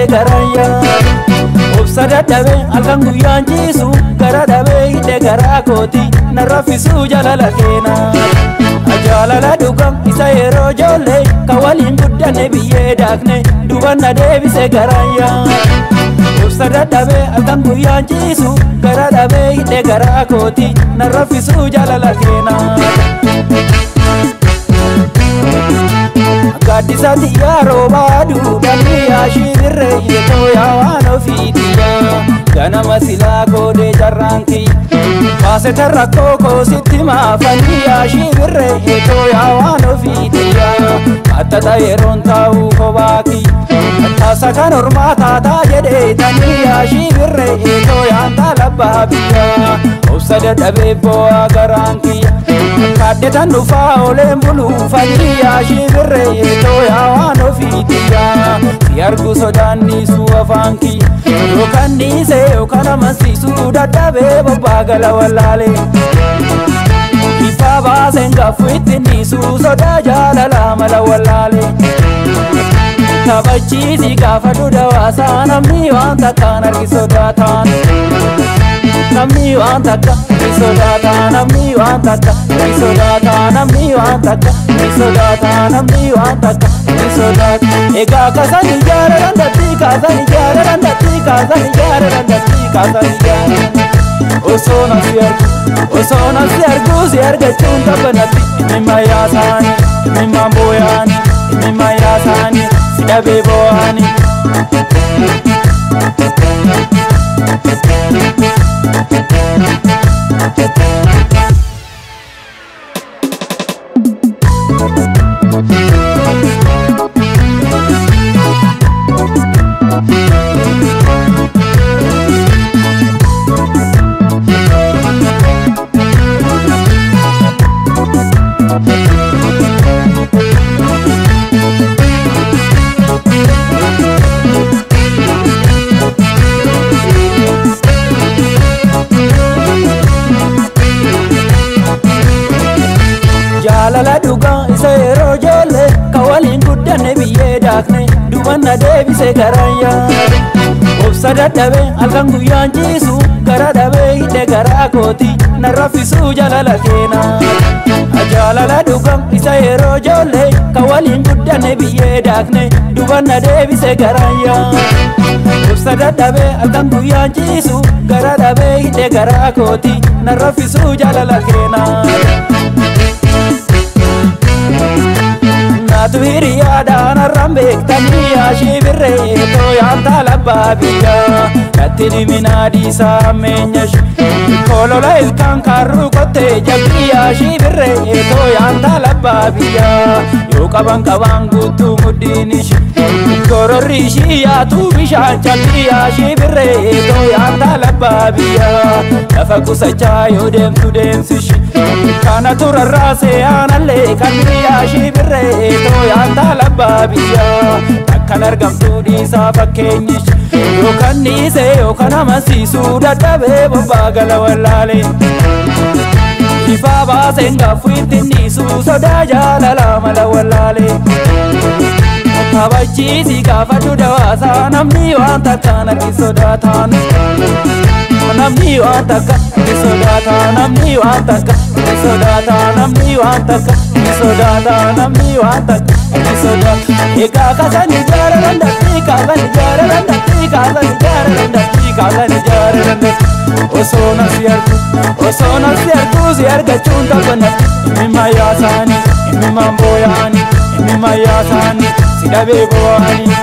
deebise garayya obsa dadhabe halkan guyyaan ciisu gara dhabee hidhe garaa kooti narraffisu jalala keena jaalala dhugam isa yeroo ijoollee ka waliin guddanne biyyee daakne dubanna deebise garayya obsa dadhabe halkan guyyaan ciisu gara dhabee hidhe garaa kooti narraffisu jalala keena Gaddisa tiyyaa roobaa duudhanii shibirree yeetoo yaawaan ofiitiyyaa ganama silaa koodee jarraanki baaseta rakkoo koositti maafanii shibirree yeetoo yaawaan ofiitiyyaa attata yeroon taa'uu kobaaki taasa kan ormaa taataa jedhee tanii shibirree yeetoo yaantaa labbaa biyyaa obsa dadhabee boo'aa garaanki kaddetan dhufaa oleen buluufanii shibirree yeetoo yaawaan ofiitiyyaa si argu sodaannisu afaanki yookaan dhiise yookaan amansiisuu dadhabee bobbaagala wallaalee ifa baaseen gaaffuu ittiin dhiisuu sodaa jaalalaa mala wallaalee taphachiisii gaafa dudhawaasaa namni waan takkaan argi sodaataan namni waan takka sodaataa namni waan takka sodaataa namni waan takka sodaataa namni waan takka sodaata egaa kasan ijaara dandeettii kasan ijaara dandeettii kasan ijaara dandeettii kasan ijaara osoo nasi argu si argachuun qabbanatti mimma yaasaani mimma booyaani mimma yaasaani si dhabee boo'aani jaalala dhugaa isa yeroo ijoollee ka waliin guddanne biyyee daakne dubanna deebise garayya obsa dadhabe halkan guyyaan ciisu gara dhabee hidhe garaa kooti narraffisu jalala keena jaalala dhugam isa yeroo ijoollee ka waliin guddanne biyyee daakne dubanna deebise garayya obsa dadhabe halkan guyyaan ciisu gara dhabee hidhe garaa kooti narraffisu jalala keena Naatu hiriyaadhaan har'aan beektanii shibirree yeetoo yaantaa labbaa biyyaa natti dhiminaa dhiisaa meenyash kolola ilkaan kaarruu qottee jabbii shibirree yeetoo yaantaa labbaa biyyaa yoo qaban guutuu muddiinish gororri ishii yaatuu bishaan jabbii shibirree yeetoo yaantaa labbaa biyyaa lafa qusachaa yoo deemtu deemsish kana turarraasee aanallee kan biyyaa shibirree yeetoo yaantaa labbaa biyyaa akkan argamtuu dhiisaa fakkeenyish yookaan dhiise yookaan amansiisuu dadhabee bobbaagala wallaalee ifa baaseen gaaffuu ittiin dhiisuu sodaa jaalalaa mala wallaalee taphachiisii gaafa dudhawaasaa namni waan takkaan argi sodaataan namni waan takka sodaataa namni waan takka sodaataa namni waan takka sodaataa namni waan takka sodaata egaa kasan ijaara dandeettii kasan ijaara dandeettii kasan ijaara dandeettii kasan ijaara dandeettii osoo nasi argu si argachuun qabbanatti mimma yaasaani mimma booyaani mimma yaasaani si dhabee boo'aani